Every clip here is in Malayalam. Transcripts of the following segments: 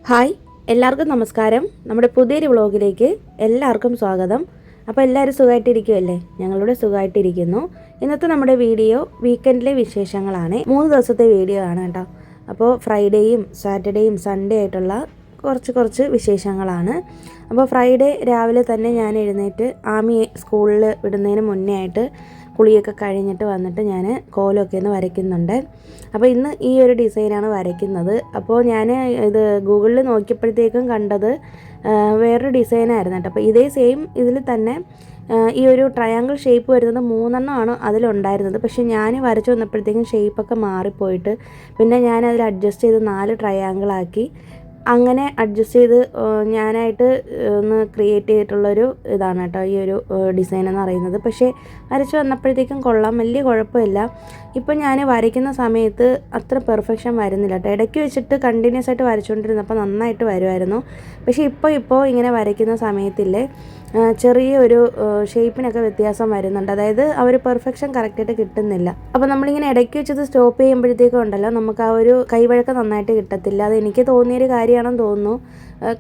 ഹായ്, എല്ലാവർക്കും നമസ്കാരം. നമ്മുടെ പുതിയൊരു വ്ളോഗിലേക്ക് എല്ലാവർക്കും സ്വാഗതം. അപ്പോൾ എല്ലാവരും സുഖമായിട്ടിരിക്കുമല്ലേ? ഞങ്ങളിവിടെ സുഖമായിട്ടിരിക്കുന്നു. ഇന്നത്തെ നമ്മുടെ വീഡിയോ വീക്കെൻഡിലെ വിശേഷങ്ങളാണ്. 3 ദിവസത്തെ വീഡിയോ ആണ് കേട്ടോ. അപ്പോൾ ഫ്രൈഡേയും സാറ്റർഡേയും സൺഡേ ആയിട്ടുള്ള കുറച്ച് വിശേഷങ്ങളാണ്. അപ്പോൾ ഫ്രൈഡേ രാവിലെ തന്നെ ഞാൻ എഴുന്നേറ്റ് ആമിയെ സ്കൂളിൽ വിടുന്നതിന് മുന്നേ ആയിട്ട് കുളിയൊക്കെ കഴിഞ്ഞിട്ട് വന്നിട്ട് ഞാൻ കോലമൊക്കെ ഒന്ന് വരയ്ക്കുന്നുണ്ട്. അപ്പോൾ ഇന്ന് ഈ ഒരു ഡിസൈനാണ് വരയ്ക്കുന്നത്. അപ്പോൾ ഞാൻ ഇത് ഗൂഗിളിൽ നോക്കിയപ്പോഴത്തേക്കും കണ്ടത് വേറൊരു ഡിസൈനായിരുന്നു കേട്ടോ. അപ്പോൾ ഇതേ സെയിം ഇതിൽ തന്നെ ഈ ഒരു ട്രയാങ്കിൾ ഷേപ്പ് വരുന്നത് 3 അതിലുണ്ടായിരുന്നത്. പക്ഷേ ഞാൻ വരച്ച് വന്നപ്പോഴത്തേക്കും ഷേപ്പൊക്കെ മാറിപ്പോയിട്ട് പിന്നെ ഞാൻ അതിൽ അഡ്ജസ്റ്റ് ചെയ്ത് 4 ട്രയാങ്കിളാക്കി. അങ്ങനെ അഡ്ജസ്റ്റ് ചെയ്ത് ഞാനായിട്ട് ഒന്ന് ക്രിയേറ്റ് ചെയ്തിട്ടുള്ളൊരു ഇതാണ് കേട്ടോ ഈ ഒരു ഡിസൈൻ എന്ന് പറയുന്നത്. പക്ഷേ വരച്ച് വന്നപ്പോഴത്തേക്കും കൊള്ളാം, വലിയ കുഴപ്പമില്ല. ഇപ്പം ഞാൻ വരയ്ക്കുന്ന സമയത്ത് അത്ര പെർഫെക്ഷൻ വരുന്നില്ല കേട്ടോ. ഇടയ്ക്ക് വെച്ചിട്ട് കണ്ടിന്യൂസ് ആയിട്ട് വരച്ചുകൊണ്ടിരുന്നപ്പോൾ നന്നായിട്ട് വരുമായിരുന്നു. പക്ഷേ ഇപ്പോൾ ഇങ്ങനെ വരയ്ക്കുന്ന സമയത്തില്ലേ ചെറിയൊരു ഷേപ്പിനൊക്കെ വ്യത്യാസം വരുന്നുണ്ട്. അതായത് ആ ഒരു പെർഫെക്ഷൻ കറക്റ്റായിട്ട് കിട്ടുന്നില്ല. അപ്പോൾ നമ്മളിങ്ങനെ ഇടയ്ക്ക് വെച്ചത് സ്റ്റോപ്പ് ചെയ്യുമ്പോഴത്തേക്കും ഉണ്ടല്ലോ നമുക്ക് ആ ഒരു കൈവഴക്കം നന്നായിട്ട് കിട്ടത്തില്ല. അത് എനിക്ക് തോന്നിയൊരു കാര്യമാണെന്ന് തോന്നുന്നു.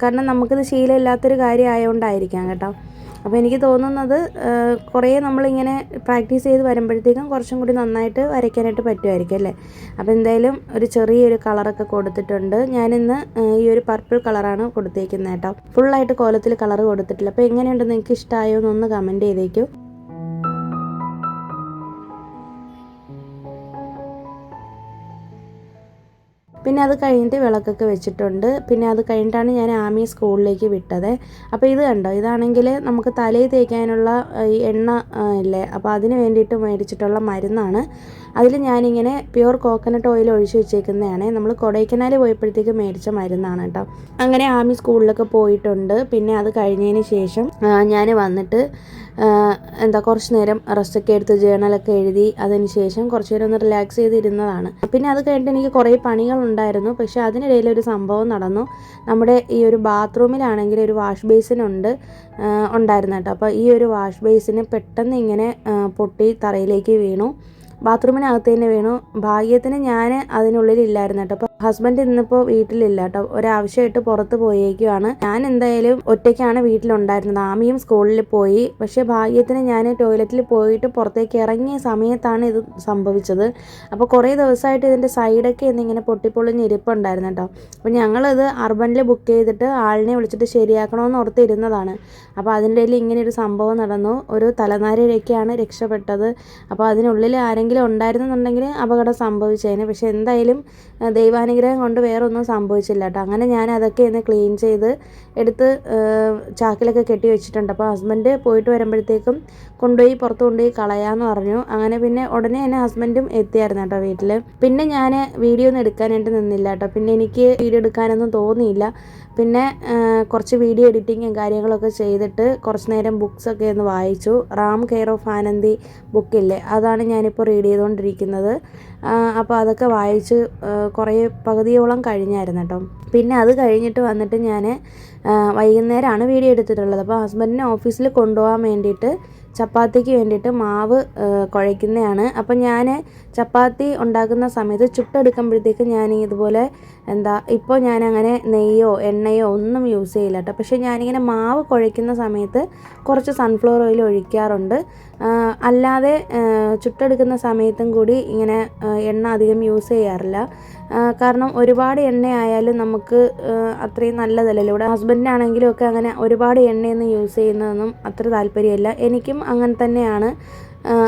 കാരണം നമുക്കിത് ശീലമില്ലാത്തൊരു കാര്യം ആയതുകൊണ്ടായിരിക്കാം കേട്ടോ. അപ്പോൾ എനിക്ക് തോന്നുന്നത് കുറേ നമ്മളിങ്ങനെ പ്രാക്ടീസ് ചെയ്ത് വരുമ്പോഴത്തേക്കും കുറച്ചും കൂടി നന്നായിട്ട് വരയ്ക്കാനായിട്ട് പറ്റുമായിരിക്കും അല്ലേ. അപ്പോൾ എന്തായാലും ഒരു ചെറിയൊരു കളറൊക്കെ കൊടുത്തിട്ടുണ്ട്. ഞാനിന്ന് ഈ ഒരു പർപ്പിൾ കളറാണ് കൊടുത്തേക്കുന്നത് കേട്ടോ. ഫുള്ളായിട്ട് കോലത്തിൽ കളർ കൊടുത്തിട്ടില്ല. അപ്പോൾ എങ്ങനെയുണ്ടെന്ന് നിങ്ങൾക്ക് ഇഷ്ടമായോ എന്നൊന്ന് കമൻറ്റ് ചെയ്തേക്കൂ. പിന്നെ അത് കഴിഞ്ഞിട്ട് വിളക്കൊക്കെ വെച്ചിട്ടുണ്ട്. പിന്നെ അത് കഴിഞ്ഞിട്ടാണ് ഞാൻ ആമിയെ സ്കൂളിലേക്ക് വിട്ടത്. അപ്പോൾ ഇത് കണ്ടോ, ഇതാണെങ്കിൽ നമുക്ക് തലയിൽ തേക്കാനുള്ള ഈ എണ്ണ ഇല്ലേ, അപ്പോൾ അതിന് വേണ്ടിയിട്ട് മേടിച്ചിട്ടുള്ള മരുന്നാണ്. അതിൽ ഞാനിങ്ങനെ പ്യുവർ കോക്കനട്ട് ഓയിൽ ഒഴിച്ച് വെച്ചേക്കുന്നതാണ്. നമ്മൾ കൊടൈക്കനാൽ പോയപ്പോഴത്തേക്ക് മേടിച്ച മരുന്നാണ് കേട്ടോ. അങ്ങനെ ആമി സ്കൂളിലൊക്കെ പോയിട്ടുണ്ട്. പിന്നെ അത് കഴിഞ്ഞതിന് ശേഷം ഞാൻ വന്നിട്ട് കുറച്ച് നേരം റെസ്റ്റൊക്കെ എടുത്ത് ജേണലൊക്കെ എഴുതി അതിന് ശേഷം കുറച്ച് നേരം ഒന്ന് റിലാക്സ് ചെയ്തിരുന്നതാണ്. പിന്നെ അത് കഴിഞ്ഞിട്ട് എനിക്ക് കുറേ പണികളുണ്ടായിരുന്നു. പക്ഷേ അതിനിടയിൽ ഒരു സംഭവം നടന്നു. നമ്മുടെ ഈ ഒരു ബാത്റൂമിലാണെങ്കിൽ ഒരു വാഷ് ബേസിൻ ഉണ്ടായിരുന്നു കേട്ടോ. അപ്പോൾ ഈ ഒരു വാഷ് ബേസിന് പെട്ടെന്ന് ഇങ്ങനെ പൊട്ടി തറയിലേക്ക് വീണു. ബാത്റൂമിനകത്ത് തന്നെ വീണു. ഭാഗ്യത്തിന് ഞാൻ അതിനുള്ളിലില്ലായിരുന്നു കേട്ടോ. അപ്പോൾ ഹസ്ബൻഡ് ഇന്നിപ്പോൾ വീട്ടിലില്ല കേട്ടോ, ഒരാവശ്യമായിട്ട് പുറത്ത് പോയേക്കുവാണ്. ഞാൻ എന്തായാലും ഒറ്റയ്ക്കാണ് വീട്ടിലുണ്ടായിരുന്നത്. ആമിയും സ്കൂളിൽ പോയി. പക്ഷേ ഭാഗ്യത്തിന് ഞാൻ ടോയ്ലറ്റിൽ പോയിട്ട് പുറത്തേക്ക് ഇറങ്ങിയ സമയത്താണ് ഇത് സംഭവിച്ചത്. അപ്പോൾ കുറേ ദിവസമായിട്ട് ഇതിൻ്റെ സൈഡൊക്കെ ഇന്നിങ്ങനെ പൊട്ടിപ്പൊളിഞ്ഞ് ഇരിപ്പുണ്ടായിരുന്നു കേട്ടോ. അപ്പോൾ ഞങ്ങളിത് അർബനിൽ ബുക്ക് ചെയ്തിട്ട് ആളിനെ വിളിച്ചിട്ട് ശരിയാക്കണമെന്ന് ഓർത്തിരുന്നതാണ്. അപ്പോൾ അതിൻ്റെ ഇടയിൽ ഇങ്ങനെ ഒരു സംഭവം നടന്നു. ഒരു തലനാരിഴയ്ക്കാണ് രക്ഷപ്പെട്ടത്. അപ്പോൾ അതിനുള്ളിൽ ആരെങ്കിലും ഉണ്ടായിരുന്നുണ്ടെങ്കിൽ അപകടം സംഭവിച്ചേനെ. പക്ഷേ എന്തായാലും ദൈവാനുഗ്രഹം കൊണ്ട് വേറെ ഒന്നും സംഭവിച്ചില്ല കേട്ടോ. അങ്ങനെ ഞാൻ അതൊക്കെ ഒന്ന് ക്ലീൻ ചെയ്ത് എടുത്ത് ചാക്കിലൊക്കെ കെട്ടി വെച്ചിട്ടുണ്ട്. അപ്പോൾ ഹസ്ബൻഡ് പോയിട്ട് വരുമ്പോഴത്തേക്കും പുറത്ത് കൊണ്ടുപോയി കളയാമെന്ന് പറഞ്ഞു. അങ്ങനെ പിന്നെ ഉടനെ തന്നെ ഹസ്ബൻഡും എത്തിയായിരുന്നു കേട്ടോ വീട്ടിൽ. പിന്നെ ഞാൻ വീഡിയോ ഒന്നും എടുക്കാനായിട്ട് നിന്നില്ല കേട്ടോ. പിന്നെ എനിക്ക് വീഡിയോ എടുക്കാനൊന്നും തോന്നിയില്ല. പിന്നെ കുറച്ച് വീഡിയോ എഡിറ്റിങ്ങും കാര്യങ്ങളൊക്കെ ചെയ്തിട്ട് കുറച്ച് നേരം ബുക്സൊക്കെ ഒന്ന് വായിച്ചു. റാം കെയർ ഓഫ് ആനന്ദി ബുക്കില്ലേ, അതാണ് ഞാനിപ്പോൾ റീഡ് ചെയ്തുകൊണ്ടിരിക്കുന്നത്. അപ്പോൾ അതൊക്കെ വായിച്ച് കുറേ പകുതിയോളം കഴിഞ്ഞായിരുന്നു കേട്ടോ. പിന്നെ അത് കഴിഞ്ഞിട്ട് വന്നിട്ട് ഞാൻ വൈകുന്നേരമാണ് വീഡിയോ എടുത്തിട്ടുള്ളത്. അപ്പോൾ ഹസ്ബൻഡിനെ ഓഫീസിൽ കൊണ്ടുപോകാൻ വേണ്ടിയിട്ട് ചപ്പാത്തിക്ക് വേണ്ടിയിട്ട് മാവ് കുഴയ്ക്കുന്നതാണ്. അപ്പം ഞാൻ ചപ്പാത്തി ഉണ്ടാക്കുന്ന സമയത്ത് ചുട്ടെടുക്കുമ്പോഴത്തേക്ക് ഞാൻ ഇതുപോലെ ഇപ്പോൾ ഞാനങ്ങനെ നെയ്യോ എണ്ണയോ ഒന്നും യൂസ് ചെയ്യില്ല കേട്ടോ. പക്ഷേ ഞാനിങ്ങനെ മാവ് കുഴയ്ക്കുന്ന സമയത്ത് കുറച്ച് സൺഫ്ലവർ ഓയിൽ ഒഴിക്കാറുണ്ട്. അല്ലാതെ ചുട്ടെടുക്കുന്ന സമയത്തും കൂടി ഇങ്ങനെ എണ്ണ അധികം യൂസ് ചെയ്യാറില്ല. കാരണം ഒരുപാട് എണ്ണയായാലും നമുക്ക് അത്രയും നല്ലതല്ലല്ലോ. ഇവിടെ ഹസ്ബൻഡിനാണെങ്കിലും ഒക്കെ അങ്ങനെ ഒരുപാട് എണ്ണയൊന്നും യൂസ് ചെയ്യുന്നതൊന്നും അത്ര താല്പര്യമില്ല. എനിക്കും അങ്ങനെ തന്നെയാണ്.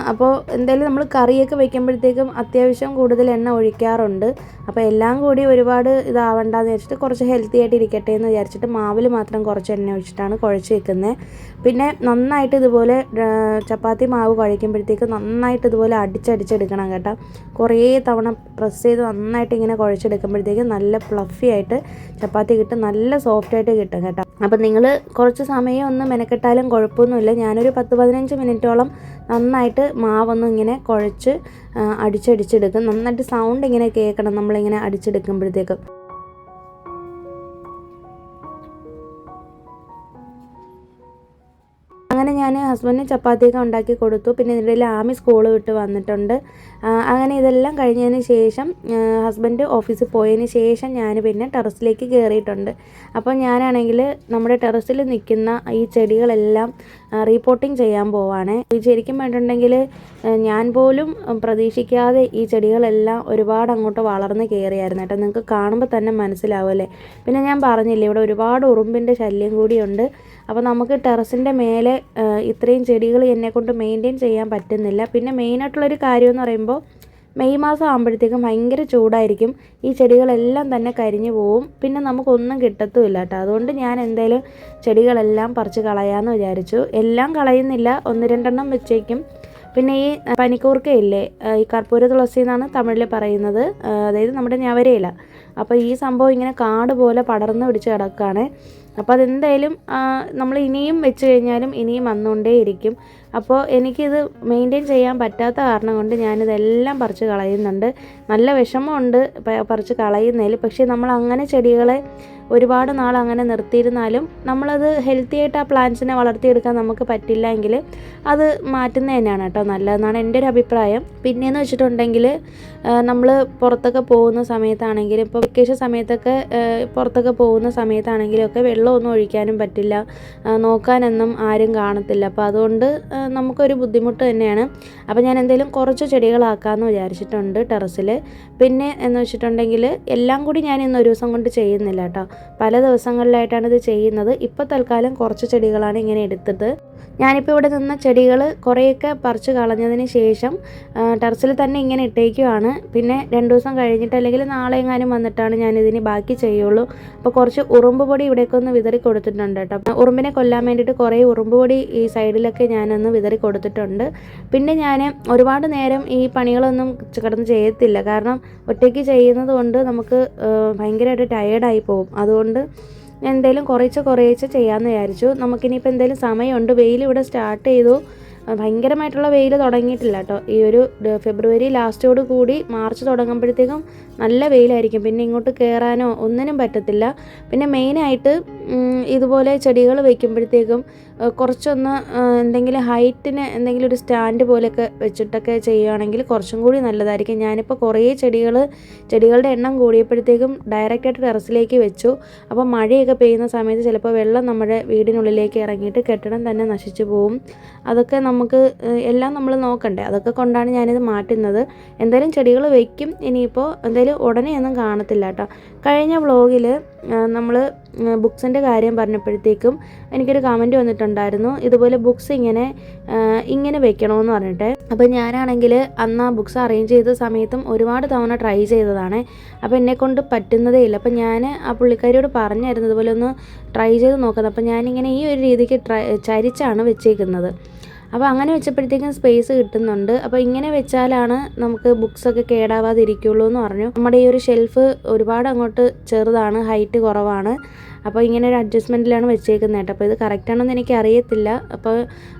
അപ്പോൾ എന്തായാലും നമ്മൾ കറിയൊക്കെ വയ്ക്കുമ്പോഴത്തേക്കും അത്യാവശ്യം കൂടുതൽ എണ്ണ ഒഴിക്കാറുണ്ട്. അപ്പോൾ എല്ലാം കൂടി ഒരുപാട് ഇതാവണ്ടെന്ന് വിചാരിച്ചിട്ട് കുറച്ച് ഹെൽത്തി ആയിട്ട് ഇരിക്കട്ടെ എന്ന് വിചാരിച്ചിട്ട് മാവിൽ മാത്രം കുറച്ച് എണ്ണ ഒഴിച്ചിട്ടാണ് കുഴച്ച് വെക്കുന്നത്. പിന്നെ നന്നായിട്ട് ഇതുപോലെ ചപ്പാത്തി മാവ് കുഴയ്ക്കുമ്പോഴത്തേക്ക് നന്നായിട്ട് ഇതുപോലെ അടിച്ചെടുക്കണം കേട്ടോ. കുറേ തവണ പ്രസ് ചെയ്ത് നന്നായിട്ട് ഇങ്ങനെ കുഴച്ചെടുക്കുമ്പോഴത്തേക്ക് നല്ല ഫ്ലഫി ആയിട്ട് ചപ്പാത്തി കിട്ടും, നല്ല സോഫ്റ്റായിട്ട് കിട്ടും കേട്ടോ. അപ്പം നിങ്ങൾ കുറച്ച് സമയം ഒന്ന് മെനക്കെട്ടാലും കുഴപ്പമൊന്നുമില്ല. ഞാനൊരു 10-15 മിനിറ്റോളം നന്നായിട്ട് മാവൊന്നും ഇങ്ങനെ കുഴച്ച് അടിച്ചെടുക്കും. നന്നായിട്ട് സൗണ്ട് ഇങ്ങനെ കേൾക്കണം നമ്മളിങ്ങനെ അടിച്ചെടുക്കുമ്പോഴത്തേക്കും. അങ്ങനെ ഞാൻ ഹസ്ബൻഡിന് ചപ്പാത്തിയൊക്കെ ഉണ്ടാക്കി കൊടുത്തു. പിന്നെ ഇതിനിടയിൽ ആമി സ്കൂൾ വിട്ട് വന്നിട്ടുണ്ട്. അങ്ങനെ ഇതെല്ലാം കഴിഞ്ഞതിന് ശേഷം ഹസ്ബൻഡ് ഓഫീസിൽ പോയതിന് ശേഷം ഞാൻ പിന്നെ ടെറസിലേക്ക് കയറിയിട്ടുണ്ട്. അപ്പോൾ ഞാനാണെങ്കിൽ നമ്മുടെ ടെറസിൽ നിൽക്കുന്ന ഈ ചെടികളെല്ലാം റീപോർട്ടിങ് ചെയ്യാൻ പോവാണ്. ശരിക്കും വേണ്ടിയിട്ടുണ്ടെങ്കിൽ ഞാൻ പോലും പ്രതീക്ഷിക്കാതെ ഈ ചെടികളെല്ലാം ഒരുപാട് അങ്ങോട്ട് വളർന്ന് കയറിയായിരുന്നു കേട്ടോ. നിങ്ങൾക്ക് കാണുമ്പോൾ തന്നെ മനസ്സിലാവുമല്ലേ. പിന്നെ ഞാൻ പറഞ്ഞില്ലേ, ഇവിടെ ഒരുപാട് ഉറുമ്പിൻ്റെ ശല്യം കൂടിയുണ്ട്. അപ്പോൾ നമുക്ക് ടെറസിൻ്റെ മേലെ ഇത്രയും ചെടികൾ എന്നെക്കൊണ്ട് മെയിൻറ്റെയിൻ ചെയ്യാൻ പറ്റുന്നില്ല. പിന്നെ മെയിനായിട്ടുള്ളൊരു കാര്യമെന്ന് പറയുമ്പോൾ മെയ് മാസം ആകുമ്പോഴത്തേക്കും ഭയങ്കര ചൂടായിരിക്കും. ഈ ചെടികളെല്ലാം തന്നെ കരിഞ്ഞു പോവും. പിന്നെ നമുക്കൊന്നും കിട്ടത്തുമില്ല കേട്ടോ. അതുകൊണ്ട് ഞാൻ എന്തായാലും ചെടികളെല്ലാം പറിച്ച് കളയാമെന്ന് വിചാരിച്ചു. എല്ലാം കളയുന്നില്ല, 1-2 വെച്ചേക്കും. പിന്നെ ഈ പനിക്കൂർക്കയില്ലേ, ഈ കർപ്പൂര തുളസി എന്നാണ് തമിഴിൽ പറയുന്നത്, അതായത് നമ്മുടെ ഞവരയില. അപ്പോൾ ഈ സംഭവം ഇങ്ങനെ കാട് പോലെ പടർന്ന് പിടിച്ച് കിടക്കുകയാണ്. അപ്പോൾ അതെന്തായാലും നമ്മൾ ഇനിയും വെച്ച് കഴിഞ്ഞാലും ഇനിയും വന്നുകൊണ്ടേയിരിക്കും. അപ്പോൾ എനിക്കിത് മെയിൻറ്റെയിൻ ചെയ്യാൻ പറ്റാത്ത കാരണം കൊണ്ട് ഞാനിതെല്ലാം പറിച്ച് കളയുന്നുണ്ട്. നല്ല വിഷമമുണ്ട് പറിച്ച് കളയുന്നതിൽ. പക്ഷേ നമ്മൾ അങ്ങനെ ചെടികളെ ഒരുപാട് നാൾ അങ്ങനെ നിർത്തിയിരുന്നാലും നമ്മളത് ഹെൽത്തി ആയിട്ട് ആ പ്ലാന്റ്സിനെ വളർത്തിയെടുക്കാൻ നമുക്ക് പറ്റില്ല എങ്കിൽ അത് മാറ്റുന്നത് തന്നെയാണ് കേട്ടോ നല്ലതെന്നാണ് എൻ്റെ ഒരു അഭിപ്രായം. പിന്നെയെന്ന് വെച്ചിട്ടുണ്ടെങ്കിൽ നമ്മൾ പുറത്തൊക്കെ പോകുന്ന സമയത്താണെങ്കിലും, ഇപ്പോൾ വെക്കേഷൻ സമയത്തൊക്കെ പുറത്തൊക്കെ പോകുന്ന സമയത്താണെങ്കിലും ഒക്കെ വെള്ളമൊന്നും ഒഴിക്കാനും പറ്റില്ല, നോക്കാനൊന്നും ആരും കാണത്തില്ല. അപ്പോൾ അതുകൊണ്ട് നമുക്കൊരു ബുദ്ധിമുട്ട് തന്നെയാണ്. അപ്പോൾ ഞാൻ എന്തെങ്കിലും കുറച്ച് ചെടികളാക്കാമെന്ന് വിചാരിച്ചിട്ടുണ്ട് ടെറസിൽ. പിന്നെ എന്ന് വെച്ചിട്ടുണ്ടെങ്കിൽ എല്ലാം കൂടി ഞാൻ ഇന്ന് ഒരു ദിവസം കൊണ്ട് ചെയ്യുന്നില്ല കേട്ടോ. പല ദിവസങ്ങളിലായിട്ടാണ് ഇത് ചെയ്യുന്നത്. ഇപ്പോൾ തൽക്കാലം കുറച്ച് ചെടികളാണ് ഇങ്ങനെ എടുത്തത്. ഞാനിപ്പോൾ ഇവിടെ നിന്ന ചെടികൾ കുറേയൊക്കെ പറിച്ച് കളഞ്ഞതിന് ശേഷം ടെറസിൽ തന്നെ ഇങ്ങനെ ഇട്ടേക്കുവാണ്. പിന്നെ 2 ദിവസം കഴിഞ്ഞിട്ട് അല്ലെങ്കിൽ നാളെ എങ്ങാനും വന്നിട്ടാണ് ഞാനിതിന് ബാക്കി ചെയ്യുള്ളൂ. അപ്പോൾ കുറച്ച് ഉറുമ്പ് പൊടി ഇവിടേക്ക് ഒന്ന് വിതറി കൊടുത്തിട്ടുണ്ട് കേട്ടോ. ഉറുമ്പിനെ കൊല്ലാൻ വേണ്ടിയിട്ട് കുറേ ഉറുമ്പ് പൊടി ഈ സൈഡിലൊക്കെ ഞാനൊന്ന് വിതറി കൊടുത്തിട്ടുണ്ട്. പിന്നെ ഞാൻ ഒരുപാട് നേരം ഈ പണികളൊന്നും കിടന്ന് ചെയ്യത്തില്ല. കാരണം ഒറ്റയ്ക്ക് ചെയ്യുന്നത് കൊണ്ട് നമുക്ക് ഭയങ്കരമായിട്ട് ടയേർഡായി പോകും. അതുകൊണ്ട് എന്തെങ്കിലും കുറേശ്ശെ ചെയ്യാമെന്ന് വിചാരിച്ചു. നമുക്കിനിയിപ്പോൾ എന്തെങ്കിലും സമയമുണ്ട്. വെയിൽ ഇവിടെ സ്റ്റാർട്ട് ചെയ്തു. ഭയങ്കരമായിട്ടുള്ള വെയിൽ തുടങ്ങിയിട്ടില്ല കേട്ടോ. ഈ ഒരു ഫെബ്രുവരി ലാസ്റ്റോട് കൂടി മാർച്ച് തുടങ്ങുമ്പോഴത്തേക്കും നല്ല വെയിലായിരിക്കും. പിന്നെ ഇങ്ങോട്ട് കയറാനോ ഒന്നിനും പറ്റത്തില്ല. പിന്നെ മെയിനായിട്ട് ഇതുപോലെ ചെടികൾ വയ്ക്കുമ്പോഴത്തേക്കും കുറച്ചൊന്ന് എന്തെങ്കിലും ഹൈറ്റിന് എന്തെങ്കിലും ഒരു സ്റ്റാൻഡ് പോലെയൊക്കെ വെച്ചിട്ടൊക്കെ ചെയ്യുകയാണെങ്കിൽ കുറച്ചും കൂടി നല്ലതായിരിക്കും. ഞാനിപ്പോൾ കുറേ ചെടികളുടെ എണ്ണം കൂടിയപ്പോഴത്തേക്കും ഡയറക്റ്റായിട്ട് ടെറസിലേക്ക് വെച്ചു. അപ്പോൾ മഴയൊക്കെ പെയ്യുന്ന സമയത്ത് ചിലപ്പോൾ വെള്ളം നമ്മുടെ വീടിനുള്ളിലേക്ക് ഇറങ്ങിയിട്ട് കെട്ടിടം തന്നെ നശിച്ചു പോവും. അതൊക്കെ നമുക്ക് എല്ലാം നമ്മൾ നോക്കണ്ടേ. അതൊക്കെ കൊണ്ടാണ് ഞാനിത് മാറ്റുന്നത്. എന്തായാലും ചെടികൾ വയ്ക്കും. ഇനിയിപ്പോൾ എന്തായാലും ഉടനെയൊന്നും കാണത്തില്ല കേട്ടോ. കഴിഞ്ഞ വ്ളോഗിൽ നമ്മൾ ബുക്സിൻ്റെ കാര്യം പറഞ്ഞപ്പോഴത്തേക്കും എനിക്കൊരു കമൻറ്റ് വന്നിട്ടുണ്ടായിരുന്നു, ഇതുപോലെ ബുക്സ് ഇങ്ങനെ വെക്കണമെന്ന് പറഞ്ഞിട്ട്. അപ്പോൾ ഞാനാണെങ്കിൽ അന്ന് ആ ബുക്സ് അറേഞ്ച് ചെയ്ത സമയത്തും ഒരുപാട് തവണ ട്രൈ ചെയ്തതാണ്. അപ്പോൾ എന്നെക്കൊണ്ട് പറ്റുന്നതേ ഇല്ല. അപ്പോൾ ഞാൻ ആ പുള്ളിക്കാരിയോട് പറഞ്ഞായിരുന്നു ഇതുപോലെ ഒന്ന് ട്രൈ ചെയ്ത് നോക്കുന്നത്. അപ്പോൾ ഞാനിങ്ങനെ ഈ ഒരു രീതിക്ക് ചരിച്ചാണ് വെച്ചേക്കുന്നത്. അപ്പോൾ അങ്ങനെ വെച്ചപ്പോഴത്തേക്കും സ്പേസ് കിട്ടുന്നുണ്ട്. അപ്പോൾ ഇങ്ങനെ വെച്ചാലാണ് നമുക്ക് ബുക്സൊക്കെ കേടാവാതിരിക്കുള്ളൂ എന്ന് പറഞ്ഞു. നമ്മുടെ ഈ ഒരു ഷെൽഫ് ഒരുപാട് അങ്ങോട്ട് ചെറുതാണ്, ഹൈറ്റ് കുറവാണ്. അപ്പോൾ ഇങ്ങനെ ഒരു അഡ്ജസ്റ്റ്മെൻറ്റിലാണ് വെച്ചേക്കുന്നത് കേട്ടോ. അപ്പോൾ ഇത് കറക്റ്റാണെന്ന് എനിക്ക് അറിയത്തില്ല. അപ്പോൾ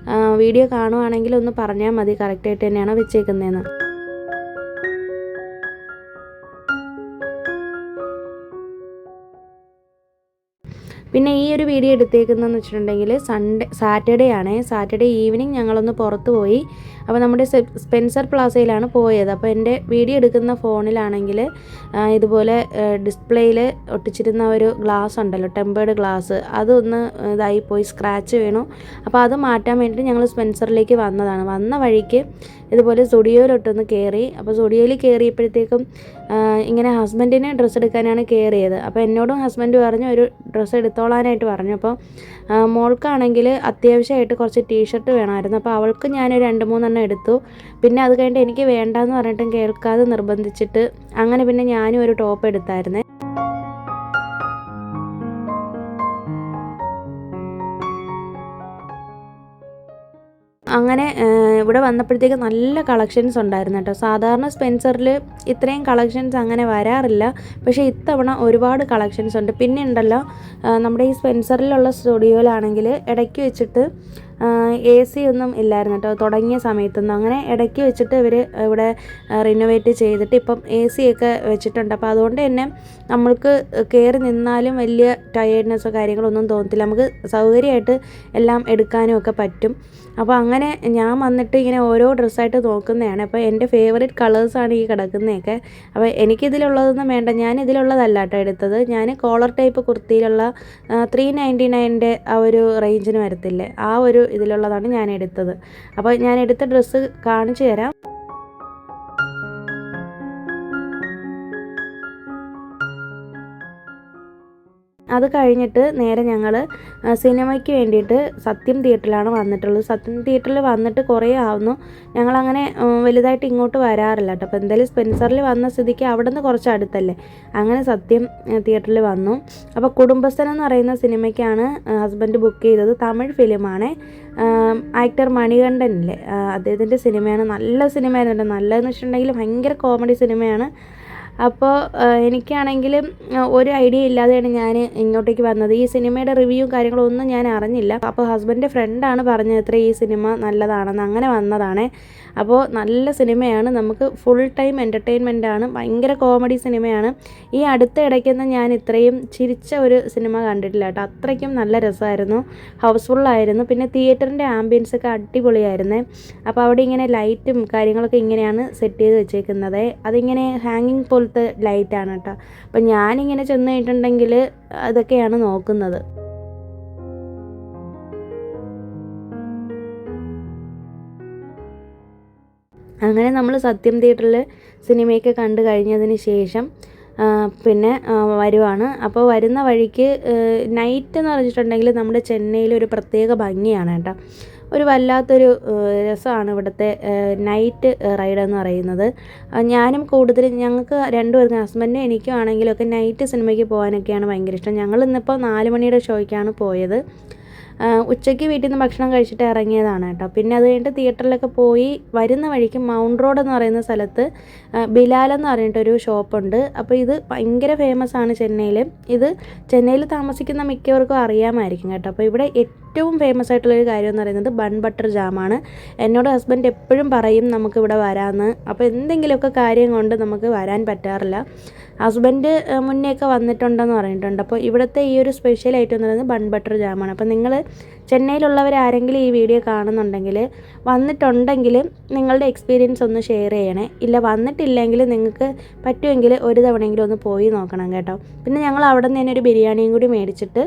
വീഡിയോ കാണുവാണെങ്കിൽ ഒന്ന് പറഞ്ഞാൽ മതി കറക്റ്റായിട്ട് തന്നെയാണ് വെച്ചേക്കുന്നതെന്ന്. പിന്നെ ഈ ഒരു വീഡിയോ എടുത്തേക്കുന്നതെന്ന് വെച്ചിട്ടുണ്ടെങ്കിൽ സാറ്റർഡേ ഈവനിങ് ഞങ്ങളൊന്ന് പുറത്ത് പോയി. അപ്പോൾ നമ്മുടെ സ്പെൻസർ പ്ലാസയിലാണ് പോയത്. അപ്പോൾ എൻ്റെ വീഡിയോ എടുക്കുന്ന ഫോണിലാണെങ്കിൽ ഇതുപോലെ ഡിസ്പ്ലേയിൽ ഒട്ടിച്ചിരുന്ന ഒരു ഗ്ലാസ് ഉണ്ടല്ലോ, ടെമ്പേർഡ് ഗ്ലാസ്, അതൊന്ന് ഇതായിപ്പോയി, സ്ക്രാച്ച് വീണു. അപ്പോൾ അത് മാറ്റാൻ വേണ്ടിയിട്ട് ഞങ്ങൾ സ്പെൻസറിലേക്ക് വന്നതാണ്. വന്ന വഴിക്ക് ഇതുപോലെ സ്റ്റുഡിയോയിലൊട്ടൊന്ന് കയറി. അപ്പോൾ സ്റ്റുഡിയോയിൽ കയറിയപ്പോഴത്തേക്കും ഇങ്ങനെ ഹസ്ബൻഡിന് ഡ്രസ്സ് എടുക്കാനാണ് കയറിയത്. അപ്പോൾ എന്നോടും ഹസ്ബൻഡ് പറഞ്ഞു ഒരു ഡ്രസ്സ് എടുത്തോളാനായിട്ട് പറഞ്ഞു. അപ്പോൾ മോൾക്കാണെങ്കിൽ അത്യാവശ്യമായിട്ട് കുറച്ച് ടീഷർട്ട് വേണമായിരുന്നു. അപ്പോൾ അവൾക്ക് ഞാനൊരു 2-3 എണ്ണം എടുത്തു. പിന്നെ അത് കഴിഞ്ഞിട്ട് എനിക്ക് വേണ്ടാന്ന് പറഞ്ഞിട്ടും കേൾക്കാതെ നിർബന്ധിച്ചിട്ട് അങ്ങനെ പിന്നെ ഞാനും ഒരു ടോപ്പ് എടുത്തായിരുന്നേ. അങ്ങനെ ഇവിടെ വന്നപ്പോഴത്തേക്ക് നല്ല കളക്ഷൻസ് ഉണ്ടായിരുന്നു കേട്ടോ. സാധാരണ സ്പെൻസറിൽ ഇത്രയും കളക്ഷൻസ് അങ്ങനെ വരാറില്ല. പക്ഷേ ഇത്തവണ ഒരുപാട് കളക്ഷൻസ് ഉണ്ട്. പിന്നെ ഉണ്ടല്ലോ നമ്മുടെ ഈ സ്പെൻസറിലുള്ള സ്റ്റുഡിയോയിലാണെങ്കിൽ ഇടയ്ക്ക് വെച്ചിട്ട് AC ഒന്നും ഇല്ലായിരുന്നു കേട്ടോ തുടങ്ങിയ സമയത്തൊന്നും. അങ്ങനെ ഇടയ്ക്ക് വെച്ചിട്ട് ഇവർ ഇവിടെ റിനോവേറ്റ് ചെയ്തിട്ട് ഇപ്പം AC ഒക്കെ വെച്ചിട്ടുണ്ട്. അപ്പോൾ അതുകൊണ്ട് തന്നെ നമ്മൾക്ക് കയറി നിന്നാലും വലിയ ടയേർഡ്നെസ്സോ കാര്യങ്ങളൊന്നും തോന്നത്തില്ല. നമുക്ക് സൗകര്യമായിട്ട് എല്ലാം എടുക്കാനും ഒക്കെ പറ്റും. അപ്പോൾ അങ്ങനെ ഞാൻ വന്നിട്ട് ഇങ്ങനെ ഓരോ ഡ്രസ്സായിട്ട് നോക്കുന്നതാണ്. അപ്പോൾ എൻ്റെ ഫേവറേറ്റ് കളേഴ്സാണ് ഈ കിടക്കുന്നതൊക്കെ. അപ്പോൾ എനിക്കിതിലുള്ളതൊന്നും വേണ്ട, ഞാൻ ഇതിലുള്ളതല്ല കേട്ടോ എടുത്തത്. ഞാൻ കോളർ ടൈപ്പ് കുർത്തിയിലുള്ള 399 ആ ഒരു റേഞ്ചിന് വരത്തില്ലേ, ആ ഒരു ഇതിലുള്ളതാണ് ഞാൻ എടുത്തത്. അപ്പോൾ ഞാൻ എടുത്ത ഡ്രസ്സ് കാണിച്ചു തരാം. അത് കഴിഞ്ഞിട്ട് നേരെ ഞങ്ങൾ സിനിമയ്ക്ക് വേണ്ടിയിട്ട് സത്യം തിയേറ്ററിലാണ് വന്നിട്ടുള്ളത്. സത്യം തിയേറ്ററിൽ വന്നിട്ട് കുറേ ആവുന്നു. ഞങ്ങളങ്ങനെ വലുതായിട്ട് ഇങ്ങോട്ട് വരാറില്ല കേട്ടോ. അപ്പോൾ എന്തായാലും സ്പെൻസറിൽ വന്ന സ്ഥിതിക്ക് അവിടെ നിന്ന് കുറച്ച് അടുത്തല്ലേ, അങ്ങനെ സത്യം തിയേറ്ററിൽ വന്നു. അപ്പോൾ കുടുംബസ്ഥൻ എന്ന് പറയുന്ന സിനിമയ്ക്കാണ് ഹസ്ബൻഡ് ബുക്ക് ചെയ്തത്. തമിഴ് ഫിലിമാണ്. ആക്ടർ മണികണ്ഠനില്ലേ, അദ്ദേഹത്തിൻ്റെ സിനിമയാണ്. നല്ല സിനിമയായിരുന്നു കേട്ടോ. നല്ലതെന്ന് വെച്ചിട്ടുണ്ടെങ്കിൽ ഭയങ്കര കോമഡി സിനിമയാണ്. അപ്പോൾ എനിക്കാണെങ്കിൽ ഒരു ഐഡിയ ഇല്ലാതെയാണ് ഞാൻ ഇങ്ങോട്ടേക്ക് വന്നത്. ഈ സിനിമയുടെ റിവ്യൂ കാര്യങ്ങളൊന്നും ഞാൻ അറിഞ്ഞില്ല. അപ്പോൾ ഹസ്ബൻഡിൻ്റെ ഫ്രണ്ടാണ് പറഞ്ഞത് ഈ സിനിമ നല്ലതാണെന്ന്. അങ്ങനെ വന്നതാണ്. അപ്പോൾ നല്ല സിനിമയാണ്, നമുക്ക് ഫുൾ ടൈം എൻ്റർടൈൻമെൻറ്റാണ്. ഭയങ്കര കോമഡി സിനിമയാണ്. ഈ അടുത്ത ഇടയ്ക്കൊന്നും ഞാൻ ഇത്രയും ചിരിച്ച ഒരു സിനിമ കണ്ടിട്ടില്ല കേട്ടോ. അത്രയ്ക്കും നല്ല രസമായിരുന്നു, ഹൗസ്ഫുള്ളായിരുന്നു. പിന്നെ തിയേറ്ററിൻ്റെ ആംബിയൻസൊക്കെ അടിപൊളിയായിരുന്നേ. അപ്പോൾ അവിടെ ഇങ്ങനെ ലൈറ്റും കാര്യങ്ങളൊക്കെ ഇങ്ങനെയാണ് സെറ്റ് ചെയ്ത് വെച്ചേക്കുന്നത്. അതിങ്ങനെ ഹാങ്ങിങ് പോലത്തെ ലൈറ്റാണ് കേട്ടോ. അപ്പം ഞാനിങ്ങനെ ചെന്ന് കഴിഞ്ഞിട്ടുണ്ടെങ്കിൽ അതൊക്കെയാണ് നോക്കുന്നത്. അങ്ങനെ നമ്മൾ സത്യം തിയേറ്ററിൽ സിനിമയൊക്കെ കണ്ടു കഴിഞ്ഞതിന് ശേഷം പിന്നെ വരുവാണ്. അപ്പോൾ വരുന്ന വഴിക്ക് നൈറ്റ് എന്ന് പറഞ്ഞിട്ടുണ്ടെങ്കിൽ നമ്മുടെ ചെന്നൈയിൽ ഒരു പ്രത്യേക ഭംഗിയാണ് കേട്ടോ. ഒരു വല്ലാത്തൊരു രസമാണ് ഇവിടുത്തെ നൈറ്റ് റൈഡ് എന്ന് പറയുന്നത്. ഞാനും കൂടുതലും ഞങ്ങൾക്ക് രണ്ടുപേർക്കും ഹസ്ബൻഡും എനിക്കും ആണെങ്കിലുമൊക്കെ നൈറ്റ് സിനിമയ്ക്ക് പോകാനൊക്കെയാണ് ഭയങ്കര ഇഷ്ടം. ഞങ്ങൾ ഇന്നിപ്പോൾ 4 മണിയുടെ ഷോയ്ക്കാണ് പോയത്. ഉച്ചയ്ക്ക് വീട്ടിൽ നിന്ന് ഭക്ഷണം കഴിച്ചിട്ട് ഇറങ്ങിയതാണ് കേട്ടോ. പിന്നെ അത് കഴിഞ്ഞിട്ട് തിയേറ്ററിലൊക്കെ പോയി വരുന്ന വഴിക്ക് മൗണ്ട് റോഡ് എന്ന് പറയുന്ന സ്ഥലത്ത് ബിലാൽ എന്ന് പറഞ്ഞിട്ടൊരു ഷോപ്പുണ്ട്. അപ്പോൾ ഇത് ഭയങ്കര ഫേമസ് ആണ് ചെന്നൈയിൽ. ഇത് ചെന്നൈയിൽ താമസിക്കുന്ന മിക്കവർക്കും അറിയാമായിരിക്കും കേട്ടോ. അപ്പോൾ ഇവിടെ ഏറ്റവും ഫേമസ് ആയിട്ടുള്ളൊരു കാര്യം എന്ന് പറയുന്നത് ബൺ ബട്ടർ ജാമാണ്. എന്നോട് ഹസ്ബൻഡ് എപ്പോഴും പറയും നമുക്കിവിടെ വരാമെന്ന്. അപ്പോൾ എന്തെങ്കിലുമൊക്കെ കാര്യം കൊണ്ട് നമുക്ക് വരാൻ പറ്റാറില്ല. ഹസ്ബൻഡ് മുന്നേയൊക്കെ വന്നിട്ടുണ്ടെന്ന് പറഞ്ഞിട്ടുണ്ട്. അപ്പോൾ ഇവിടുത്തെ ഈ ഒരു സ്പെഷ്യൽ ഐറ്റം എന്ന് പറയുന്നത് ബൺ ബട്ടർ ജാമാണ്. അപ്പോൾ നിങ്ങൾ ചെന്നൈയിലുള്ളവർ ആരെങ്കിലും ഈ വീഡിയോ കാണുന്നുണ്ടെങ്കിൽ വന്നിട്ടുണ്ടെങ്കിൽ നിങ്ങളുടെ എക്സ്പീരിയൻസ് ഒന്ന് ഷെയർ ചെയ്യണേ. ഇല്ല വന്നിട്ടില്ലെങ്കിൽ നിങ്ങൾക്ക് പറ്റുമെങ്കിൽ ഒരു തവണയെങ്കിലും ഒന്ന് പോയി നോക്കണം കേട്ടോ. പിന്നെ ഞങ്ങൾ അവിടെ നിന്ന് തന്നെ ഒരു ബിരിയാണിയും കൂടി മേടിച്ചിട്ട്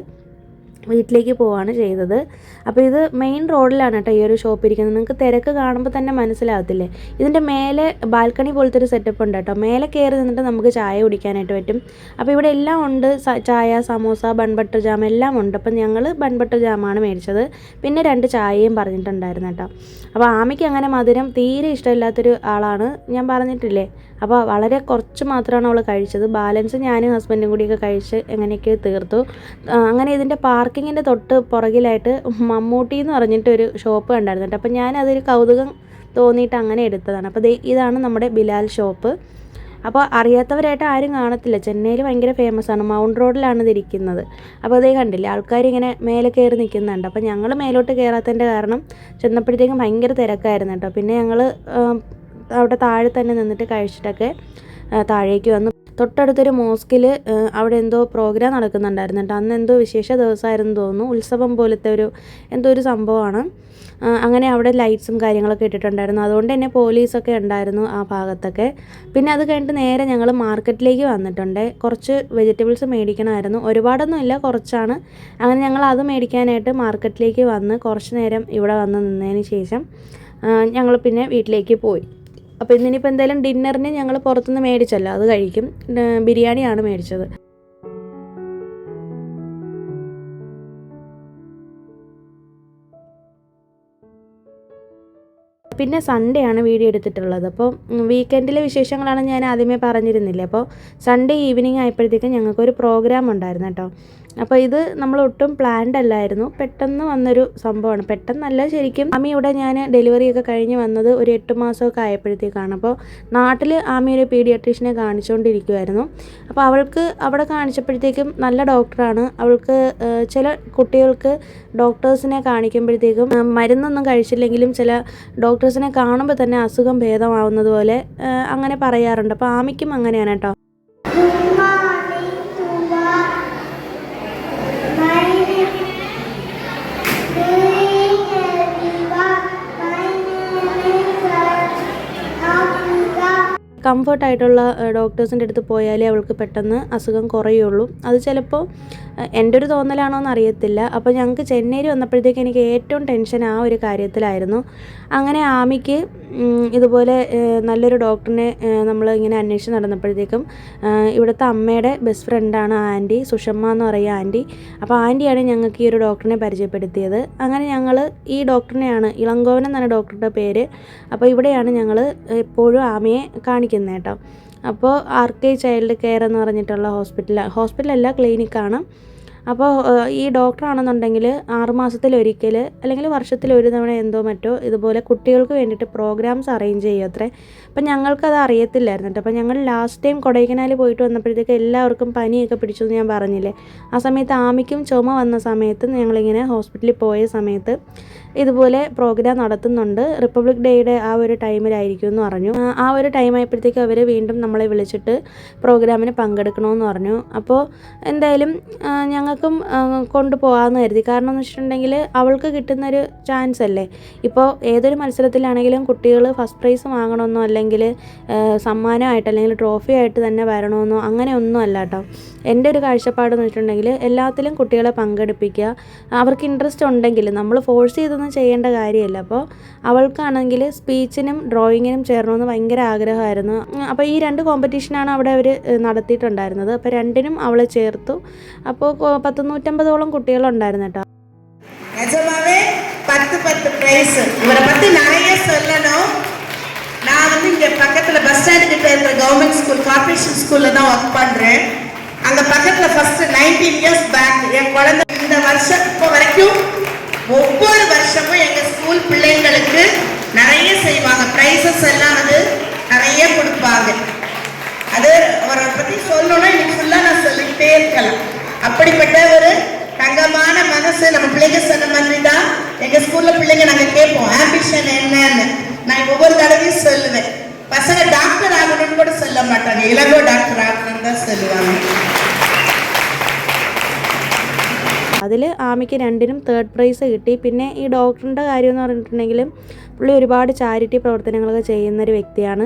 വീട്ടിലേക്ക് പോവുകയാണ് ചെയ്തത്. അപ്പോൾ ഇത് മെയിൻ റോഡിലാണ് കേട്ടോ ഈ ഒരു ഷോപ്പ് ഇരിക്കുന്നത്. നിങ്ങൾക്ക് തിരക്ക് കാണുമ്പോൾ തന്നെ മനസ്സിലാകത്തില്ലേ. ഇതിൻ്റെ മേലെ ബാൽക്കണി പോലത്തെ ഒരു സെറ്റപ്പ് ഉണ്ട് കേട്ടോ. മേലെ കയറി നിന്നിട്ട് നമുക്ക് ചായ കുടിക്കാനായിട്ട് പറ്റും. അപ്പോൾ ഇവിടെ എല്ലാം ഉണ്ട്, ചായ, സമോസ, ബൺ ബട്ടർ ജാം എല്ലാം ഉണ്ട്. അപ്പം ഞങ്ങൾ ബൺ ബട്ടർ ജാമാണ് മേടിച്ചത്. പിന്നെ 2 ചായയും പറഞ്ഞിട്ടുണ്ടായിരുന്നു കേട്ടോ. അപ്പോൾ ആമിക്ക് അങ്ങനെ മധുരം തീരെ ഇഷ്ടമില്ലാത്തൊരു ആളാണ്, ഞാൻ പറഞ്ഞിട്ടില്ലേ. അപ്പോൾ വളരെ കുറച്ച് മാത്രമാണ് അവൾ കഴിച്ചത്. ബാലൻസ് ഞാനും ഹസ്ബൻഡും കൂടിയൊക്കെ കഴിച്ച് എങ്ങനെയൊക്കെ തീർത്തു. അങ്ങനെ ഇതിൻ്റെ പാർക്കിങ്ങിൻ്റെ തൊട്ട് പുറകിലായിട്ട് മമ്മൂട്ടി എന്ന് പറഞ്ഞിട്ടൊരു ഷോപ്പ് കണ്ടായിരുന്നു കേട്ടോ. അപ്പോൾ ഞാനതൊരു കൗതുകം തോന്നിയിട്ട് അങ്ങനെ എടുത്തതാണ്. അപ്പോൾ ഇതാണ് നമ്മുടെ ബിലാൽ ഷോപ്പ്. അപ്പോൾ അറിയാത്തവരായിട്ട് ആരും കാണത്തില്ല. ചെന്നൈയിൽ ഭയങ്കര ഫേമസ് ആണ്. മൗണ്ട് റോഡിലാണ് ഇതിരിക്കുന്നത്. അപ്പോൾ അതേ കണ്ടില്ലേ, ആൾക്കാരിങ്ങനെ മേലെ കയറി നിൽക്കുന്നുണ്ട്. അപ്പോൾ ഞങ്ങൾ മേലോട്ട് കയറാത്തതിൻ്റെ കാരണം ചെന്നപ്പോഴത്തേക്കും ഭയങ്കര തിരക്കായിരുന്നു കേട്ടോ. പിന്നെ ഞങ്ങൾ അവിടെ താഴെ തന്നെ നിന്നിട്ട് കഴിച്ചിട്ടൊക്കെ താഴേക്ക് വന്നു. തൊട്ടടുത്തൊരു മോസ്കിൽ അവിടെ എന്തോ പ്രോഗ്രാം നടക്കുന്നുണ്ടായിരുന്നു കേട്ടോ. അന്ന് എന്തോ വിശേഷ ദിവസമായിരുന്നു തോന്നുന്നു, ഉത്സവം പോലത്തെ എന്തോ ഒരു സംഭവമാണ്. അങ്ങനെ അവിടെ ലൈറ്റ്സും കാര്യങ്ങളൊക്കെ ഇട്ടിട്ടുണ്ടായിരുന്നു. അതുകൊണ്ട് തന്നെ പോലീസൊക്കെ ഉണ്ടായിരുന്നു ആ ഭാഗത്തൊക്കെ. പിന്നെ അത് കഴിഞ്ഞിട്ട് നേരെ ഞങ്ങൾ മാർക്കറ്റിലേക്ക് വന്നിട്ടുണ്ട്. കുറച്ച് വെജിറ്റബിൾസ് മേടിക്കണമായിരുന്നു. ഒരുപാടൊന്നും ഇല്ല, കുറച്ചാണ്. അങ്ങനെ ഞങ്ങൾ അത് മേടിക്കാനായിട്ട് മാർക്കറ്റിലേക്ക് വന്ന് കുറച്ച് നേരം ഇവിടെ വന്ന് നിന്നതിന് ശേഷം ഞങ്ങൾ പിന്നെ വീട്ടിലേക്ക് പോയി. അപ്പോൾ ഇന്നിനിപ്പോൾ എന്തായാലും ഡിന്നറിന് ഞങ്ങൾ പുറത്തുനിന്ന് മേടിച്ചല്ലോ, അത് കഴിക്കും. ബിരിയാണിയാണ് മേടിച്ചത്. പിന്നെ സൺഡേ ആണ് വീഡിയോ എടുത്തിട്ടുള്ളത്. അപ്പോൾ വീക്കെൻഡിലെ വിശേഷങ്ങളാണ് ഞാൻ ആദ്യമേ പറഞ്ഞിരുന്നില്ലേ. അപ്പോൾ സൺഡേ ഈവനിങ് ആയപ്പോഴത്തേക്കും ഞങ്ങൾക്കൊരു പ്രോഗ്രാം ഉണ്ടായിരുന്നു കേട്ടോ. അപ്പോൾ ഇത് നമ്മൾ ഒട്ടും പ്ലാൻഡ് അല്ലായിരുന്നു, പെട്ടെന്ന് വന്നൊരു സംഭവമാണ്. പെട്ടെന്നല്ല, ശരിക്കും ആമിയുടെ ഞാൻ ഡെലിവറിയൊക്കെ കഴിഞ്ഞ് വന്നത് ഒരു 8 മാസമൊക്കെ ആയപ്പോഴത്തേക്കാണ്. അപ്പോൾ നാട്ടിൽ ആമി ഒരു പീഡിയാട്രീഷനെ കാണിച്ചുകൊണ്ടിരിക്കുമായിരുന്നു. അപ്പോൾ അവൾക്ക് അവിടെ കാണിച്ചപ്പോഴത്തേക്കും നല്ല ഡോക്ടറാണ്. അവൾക്ക് ചില കുട്ടികൾക്ക് ഡോക്ടേഴ്സിനെ കാണിക്കുമ്പോഴത്തേക്കും മരുന്നൊന്നും കഴിച്ചില്ലെങ്കിലും ചില ഡോക്ടേഴ്സിനെ കാണുമ്പോൾ തന്നെ അസുഖം ഭേദമാവുന്നത് പോലെ അങ്ങനെ പറയാറുണ്ട്. അപ്പോൾ ആമിക്കും അങ്ങനെയാണ് കേട്ടോ. കംഫർട്ടായിട്ടുള്ള ഡോക്ടേഴ്സിൻ്റെ അടുത്ത് പോയാലേ അവൾക്ക് പെട്ടെന്ന് അസുഖം കുറയുള്ളൂ. അത് ചിലപ്പോൾ എൻ്റെ ഒരു തോന്നലാണോ എന്ന് അറിയത്തില്ല. അപ്പോൾ ഞങ്ങൾക്ക് ചെന്നൈയിൽ വന്നപ്പോഴത്തേക്ക് എനിക്ക് ഏറ്റവും ടെൻഷൻ ആ ഒരു കാര്യത്തിലായിരുന്നു. അങ്ങനെ ആമിക്ക് ഇതുപോലെ നല്ലൊരു ഡോക്ടറിനെ നമ്മൾ ഇങ്ങനെ അന്വേഷിച്ച് നടന്നപ്പോഴത്തേക്കും ഇവിടുത്തെ അമ്മയുടെ ബെസ്റ്റ് ഫ്രണ്ടാണ് ആൻറ്റി, സുഷമ്മ എന്ന് പറയുക ആൻറ്റി. അപ്പോൾ ആൻറ്റിയാണ് ഞങ്ങൾക്ക് ഈ ഒരു ഡോക്ടറിനെ പരിചയപ്പെടുത്തിയത്. അങ്ങനെ ഞങ്ങൾ ഈ ഡോക്ടറിനെയാണ്, ഇളങ്കോവൻ എന്നാണ് ഡോക്ടറുടെ പേര്. അപ്പോൾ ഇവിടെയാണ് ഞങ്ങൾ എപ്പോഴും ആമിയെ കാണിക്കുന്നത് കേട്ടോ. അപ്പോൾ RK ചൈൽഡ് കെയർ എന്ന് പറഞ്ഞിട്ടുള്ള ഹോസ്പിറ്റലല്ല, ക്ലിനിക്കാണ്. അപ്പോൾ ഈ ഡോക്ടറാണെന്നുണ്ടെങ്കിൽ 6 മാസത്തിലൊരിക്കൽ അല്ലെങ്കിൽ വർഷത്തിലൊരു തവണ എന്തോ മറ്റോ ഇതുപോലെ കുട്ടികൾക്ക് വേണ്ടിയിട്ട് പ്രോഗ്രാംസ് അറേഞ്ച് ചെയ്യും അത്രേ. അപ്പം ഞങ്ങൾക്കത് അറിയത്തില്ലായിരുന്നു കേട്ടോ. അപ്പോൾ ഞങ്ങൾ ലാസ്റ്റ് ടൈം കൊടൈക്കനാൽ പോയിട്ട് വന്നപ്പോഴത്തേക്ക് എല്ലാവർക്കും പനിയൊക്കെ പിടിച്ചു എന്ന് ഞാൻ പറഞ്ഞില്ലേ. ആ സമയത്ത് ആമിക്കും ചുമ വന്ന സമയത്ത് ഞങ്ങളിങ്ങനെ ഹോസ്പിറ്റലിൽ പോയ സമയത്ത് ഇതുപോലെ പ്രോഗ്രാം നടത്തുന്നുണ്ട്, റിപ്പബ്ലിക് ഡേയുടെ ആ ഒരു ടൈമിലായിരിക്കും എന്ന് പറഞ്ഞു. ആ ഒരു ടൈം ആയപ്പോഴത്തേക്ക് അവർ വീണ്ടും നമ്മളെ വിളിച്ചിട്ട് പ്രോഗ്രാമിന് പങ്കെടുക്കണമെന്ന് പറഞ്ഞു. അപ്പോൾ എന്തായാലും ഞങ്ങൾക്കും കൊണ്ടുപോകാമെന്ന് കരുതി. കാരണം എന്ന് വെച്ചിട്ടുണ്ടെങ്കിൽ അവൾക്ക് കിട്ടുന്നൊരു ചാൻസ് അല്ലേ. ഇപ്പോൾ ഏതൊരു മത്സരത്തിലാണെങ്കിലും കുട്ടികൾ ഫസ്റ്റ് പ്രൈസ് വാങ്ങണമെന്നോ അല്ലെങ്കിൽ സമ്മാനമായിട്ട് അല്ലെങ്കിൽ ട്രോഫി ആയിട്ട് തന്നെ വരണമെന്നോ അങ്ങനെ ഒന്നും അല്ല കേട്ടോ. എൻ്റെ ഒരു കാഴ്ചപ്പാടെന്ന് വെച്ചിട്ടുണ്ടെങ്കിൽ എല്ലാത്തിലും കുട്ടികളെ പങ്കെടുപ്പിക്കുക. അവർക്ക് ഇൻട്രസ്റ്റ് ഉണ്ടെങ്കിൽ നമ്മൾ ഫോഴ്സ് ചെയ്തൊന്നും ചെയ്യേണ്ട കാര്യമല്ല. അപ്പോൾ അവൾക്കാണെങ്കിൽ സ്പീച്ചിനും ഡ്രോയിങ്ങിനും ചേരണമെന്ന് ഭയങ്കര ആഗ്രഹമായിരുന്നു. അപ്പോൾ ഈ 2 കോമ്പറ്റീഷനാണ് അവിടെ അവർ നടത്തിയിട്ടുണ്ടായിരുന്നത്. അപ്പോൾ 2നും അവളെ ചേർത്തു. അപ്പോൾ 150-150ഓളം കുട്ടികളുണ്ടായിരുന്നു കേട്ടോ. நிஜமாவே 10 பிரைஸ். இவரை பத்தி நிறைய சொல்லணும். நான் இங்க பக்கத்துல பஸ் ஸ்டாண்ட் கிட்ட இருக்கிற கவர்மெண்ட் ஸ்கூல், கார்ப்பரேஷன் ஸ்கூல்ல தான் ஒர்க் பண்றேன். அங்க பக்கத்துல ஃபர்ஸ்ட் 19 இயர்ஸ் பேக் என் குழந்தை இந்த வருஷம் இப்போ வரைக்கும் ஒவ்வொரு வருஷமும் எங்க ஸ்கூல் பிள்ளைங்களுக்கு நிறைய செய்வாங்க. பிரைசஸ் எல்லாம் நிறைய கொடுப்பாங்க. அது அவரை பத்தி சொல்லணும்னா இன்னைக்கு ஃபுல்லா நான் சொல்லிக்கிட்டே இருக்கலாம். அப்படிப்பட்ட ஒரு தங்கமான மனசு. நம்ம பிள்ளைங்க சொன்ன மாதிரி தான் எங்க ஸ்கூல்ல பிள்ளைங்க நாங்க கேட்போம் ஆம்பிஷன் என்னன்னு. நான் ஒவ்வொரு தடவையும் சொல்லுவேன், பசங்க டாக்டர் ஆகணும்னு கூட சொல்ல மாட்டாங்க, இளங்கோ டாக்டர் ஆகணும்னு தான் சொல்லுவாங்க. അതിൽ ആമിക്ക് 2നും 3rd പ്രൈസ് കിട്ടി. പിന്നെ ഈ ഡോക്ടറിൻ്റെ കാര്യം എന്ന് പറഞ്ഞിട്ടുണ്ടെങ്കിൽ പുള്ളി ഒരുപാട് ചാരിറ്റി പ്രവർത്തനങ്ങളൊക്കെ ചെയ്യുന്നൊരു വ്യക്തിയാണ്.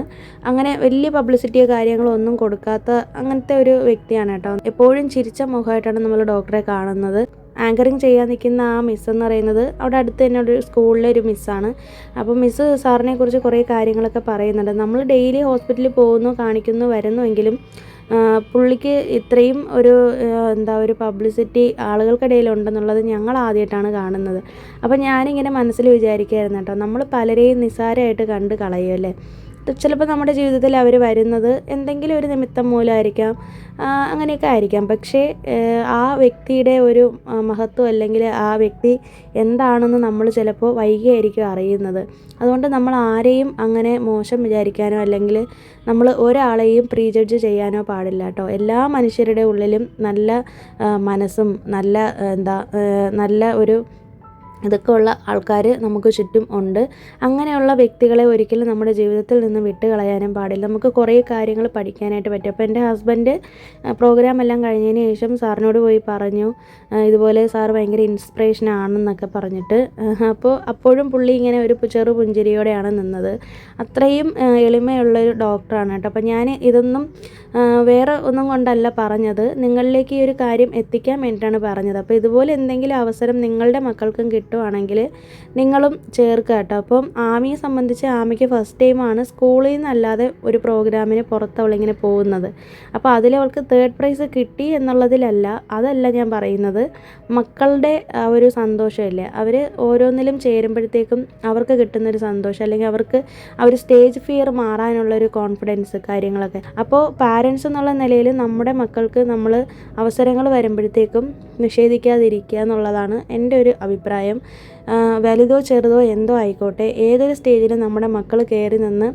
അങ്ങനെ വലിയ പബ്ലിസിറ്റിയോ കാര്യങ്ങളോ ഒന്നും കൊടുക്കാത്ത അങ്ങനത്തെ ഒരു വ്യക്തിയാണ് കേട്ടോ. എപ്പോഴും ചിരിച്ച മുഖമായിട്ടാണ് നമ്മൾ ഡോക്ടറെ കാണുന്നത്. ആങ്കറിങ് ചെയ്യാൻ നിൽക്കുന്ന ആ മിസ് എന്ന് പറയുന്നത് അവിടെ അടുത്ത് തന്നെ ഒരു സ്കൂളിലെ ഒരു മിസ്സാണ്. അപ്പോൾ മിസ്സ് സാറിനെ കുറിച്ച് കുറേ കാര്യങ്ങളൊക്കെ പറയുന്നുണ്ട്. നമ്മൾ ഡെയിലി ഹോസ്പിറ്റലിൽ പോകുന്നു, കാണിക്കുന്നു, വരുന്നുവെങ്കിലും പുള്ളിക്ക് ഇത്രയും ഒരു പബ്ലിസിറ്റി ആളുകൾക്കിടയിൽ ഉണ്ടെന്നുള്ളത് ഞങ്ങൾ ആദ്യമായിട്ടാണ് കാണുന്നത്. അപ്പോൾ ഞാനിങ്ങനെ മനസ്സിൽ വിചാരിക്കുകയായിരുന്നു കേട്ടോ, നമ്മൾ പലരെയും നിസ്സാരമായിട്ട് കണ്ട് കളയുമല്ലേ. ചിലപ്പോൾ നമ്മുടെ ജീവിതത്തിൽ അവർ വരുന്നത് എന്തെങ്കിലും ഒരു നിമിത്തം മൂലമായിരിക്കാം, അങ്ങനെയൊക്കെ ആയിരിക്കാം. പക്ഷേ ആ വ്യക്തിയുടെ ഒരു മഹത്വം അല്ലെങ്കിൽ ആ വ്യക്തി എന്താണെന്ന് നമ്മൾ ചിലപ്പോൾ വൈകിയായിരിക്കും അറിയുന്നത്. അതുകൊണ്ട് നമ്മൾ ആരെയും അങ്ങനെ മോശം വിചാരിക്കാനോ അല്ലെങ്കിൽ നമ്മൾ ഒരാളെയും പ്രീജഡ്ജ് ചെയ്യാനോ പാടില്ല കേട്ടോ. എല്ലാ മനുഷ്യരുടെ ഉള്ളിലും നല്ല മനസ്സും നല്ല ഒരു ഇതൊക്കെ ഉള്ള ആൾക്കാർ നമുക്ക് ചുറ്റും ഉണ്ട്. അങ്ങനെയുള്ള വ്യക്തികളെ ഒരിക്കലും നമ്മുടെ ജീവിതത്തിൽ നിന്ന് വിട്ട് കളയാനും പാടില്ല. നമുക്ക് കുറേ കാര്യങ്ങൾ പഠിക്കാനായിട്ട് പറ്റും. അപ്പോൾ എൻ്റെ ഹസ്ബൻഡ് പ്രോഗ്രാം എല്ലാം കഴിഞ്ഞതിന് ശേഷം സാറിനോട് പോയി പറഞ്ഞു, ഇതുപോലെ സാർ ഭയങ്കര ഇൻസ്പിറേഷൻ ആണെന്നൊക്കെ പറഞ്ഞിട്ട്. അപ്പോഴും പുള്ളി ഇങ്ങനെ ഒരു ചെറു പുഞ്ചിരിയോടെയാണ് നിന്നത്. അത്രയും എളിമയുള്ളൊരു ഡോക്ടറാണ് കേട്ടോ. അപ്പോൾ ഞാൻ ഇതൊന്നും വേറെ ഒന്നും കൊണ്ടല്ല പറഞ്ഞത്, നിങ്ങളിലേക്ക് ഈ ഒരു കാര്യം എത്തിക്കാൻ വേണ്ടിയിട്ടാണ് പറഞ്ഞത്. അപ്പോൾ ഇതുപോലെ എന്തെങ്കിലും അവസരം നിങ്ങളുടെ മക്കൾക്കും കിട്ടും കിട്ടുവാണെങ്കിൽ നിങ്ങളും ചേർക്കുക കേട്ടോ. അപ്പം ആമിയെ സംബന്ധിച്ച് ആമിക്ക് ഫസ്റ്റ് ടൈമാണ് സ്കൂളിൽ നിന്നല്ലാതെ ഒരു പ്രോഗ്രാമിന് പുറത്ത് അവളിങ്ങനെ പോകുന്നത്. അപ്പോൾ അതിലവൾക്ക് 3rd പ്രൈസ് കിട്ടി എന്നുള്ളതിലല്ല, അതല്ല ഞാൻ പറയുന്നത്. മക്കളുടെ ആ ഒരു സന്തോഷമില്ലേ, അവർ ഓരോന്നിലും ചേരുമ്പോഴത്തേക്കും അവർക്ക് കിട്ടുന്നൊരു സന്തോഷം, അല്ലെങ്കിൽ അവർക്ക് ആ ഒരു സ്റ്റേജ് ഫിയർ മാറാനുള്ളൊരു കോൺഫിഡൻസ് കാര്യങ്ങളൊക്കെ. അപ്പോൾ പാരൻസ് എന്നുള്ള നിലയിൽ നമ്മുടെ മക്കൾക്ക് നമ്മൾ അവസരങ്ങൾ വരുമ്പോഴത്തേക്കും നിഷേധിക്കാതിരിക്കുക എന്നുള്ളതാണ് എൻ്റെ ഒരു അഭിപ്രായം. വലുതോ ചെറുതോ എന്തോ ആയിക്കോട്ടെ, ഏതൊരു സ്റ്റേജിലും നമ്മുടെ മക്കൾ കയറി നിന്ന്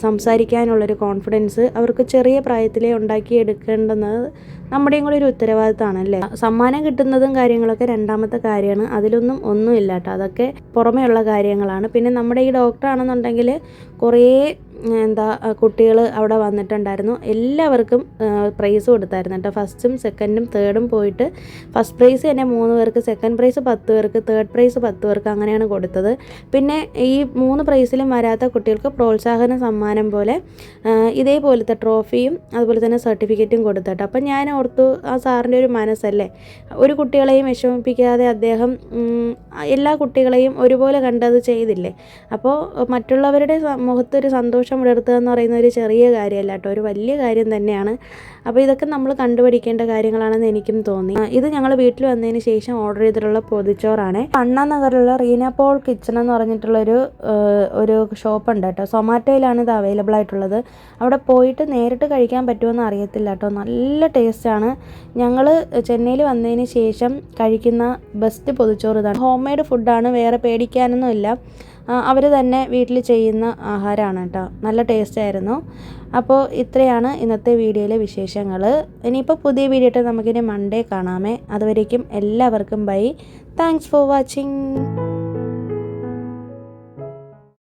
സംസാരിക്കാനുള്ളൊരു കോൺഫിഡൻസ് അവർക്ക് ചെറിയ പ്രായത്തിലേ ഉണ്ടാക്കിയെടുക്കേണ്ടുന്നത് നമ്മുടെയും കൂടി ഒരു ഉത്തരവാദിത്തമാണല്ലേ. സമ്മാനം കിട്ടുന്നതും കാര്യങ്ങളൊക്കെ രണ്ടാമത്തെ കാര്യമാണ്, അതിലൊന്നും ഒന്നുമില്ല കേട്ടോ, അതൊക്കെ പുറമേ ഉള്ള കാര്യങ്ങളാണ്. പിന്നെ നമ്മുടെ ഈ ഡോക്ടറാണെന്നുണ്ടെങ്കിൽ കുറേ കുട്ടികൾ അവിടെ വന്നിട്ടുണ്ടായിരുന്നു. എല്ലാവർക്കും പ്രൈസ് കൊടുത്തായിരുന്നു കേട്ടോ. ഫസ്റ്റും സെക്കൻഡും തേർഡും പോയിട്ട് ഫസ്റ്റ് പ്രൈസ് തന്നെ 3 പേർക്ക്, സെക്കൻഡ് പ്രൈസ് 10 പേർക്ക്, തേർഡ് പ്രൈസ് 10 പേർക്ക്, അങ്ങനെയാണ് കൊടുത്തത്. പിന്നെ ഈ 3 പ്രൈസിലും വരാത്ത കുട്ടികൾക്ക് പ്രോത്സാഹന സമ്മാനം പോലെ ഇതേപോലത്തെ ട്രോഫിയും അതുപോലെ തന്നെ സർട്ടിഫിക്കറ്റും കൊടുത്തിട്ട്. അപ്പം ഞാൻ ഓർത്തു, ആ സാറിൻ്റെ ഒരു മനസ്സല്ലേ, ഒരു കുട്ടികളെയും വിഷമിപ്പിക്കാതെ അദ്ദേഹം എല്ലാ കുട്ടികളെയും ഒരുപോലെ കണ്ടത് ചെയ്തില്ലേ. അപ്പോൾ മറ്റുള്ളവരുടെ മുഖത്തൊരു സന്തോഷം വിടർത്തുക എന്ന് പറയുന്ന ഒരു ചെറിയ കാര്യമല്ല കേട്ടോ, ഒരു വലിയ കാര്യം തന്നെയാണ്. അപ്പോൾ ഇതൊക്കെ നമ്മൾ കണ്ടുപിടിക്കേണ്ട കാര്യങ്ങളാണെന്ന് എനിക്കും തോന്നി. ഇത് ഞങ്ങൾ വീട്ടിൽ വന്നതിന് ശേഷം ഓർഡർ ചെയ്തിട്ടുള്ള പൊതിച്ചോറാണ്. അണ്ണാ നഗറിലുള്ള റീന പോൾ കിച്ചൺ എന്ന് പറഞ്ഞിട്ടുള്ളൊരു ഒരു ഷോപ്പുണ്ട് കേട്ടോ. സൊമാറ്റോയിലാണ് ഇത് അവൈലബിൾ ആയിട്ടുള്ളത്. അവിടെ പോയിട്ട് നേരിട്ട് കഴിക്കാൻ പറ്റുമെന്ന് അറിയത്തില്ല കേട്ടോ, നല്ല ടേസ്റ്റാണ്. ഞങ്ങൾ ചെന്നൈയിൽ വന്നതിന് ശേഷം കഴിക്കുന്ന ബെസ്റ്റ് പൊതിച്ചോറ് ഇതാണ്. ഹോം മെയ്ഡ് ഫുഡാണ്, വേറെ പേടിക്കാനൊന്നുമില്ല. അവർ തന്നെ വീട്ടിൽ ചെയ്യുന്ന ആഹാരമാണ് കേട്ടോ, നല്ല ടേസ്റ്റ് ആയിരുന്നു. അപ്പോൾ ഇത്രയാണ് ഇന്നത്തെ വീഡിയോയിലെ വിശേഷങ്ങൾ. ഇനിയിപ്പോൾ പുതിയ വീഡിയോ ആയിട്ട് നമുക്കിനി മൺഡേ കാണാമേ. അതുവരേക്കും എല്ലാവർക്കും ബൈ. Thanks for watching.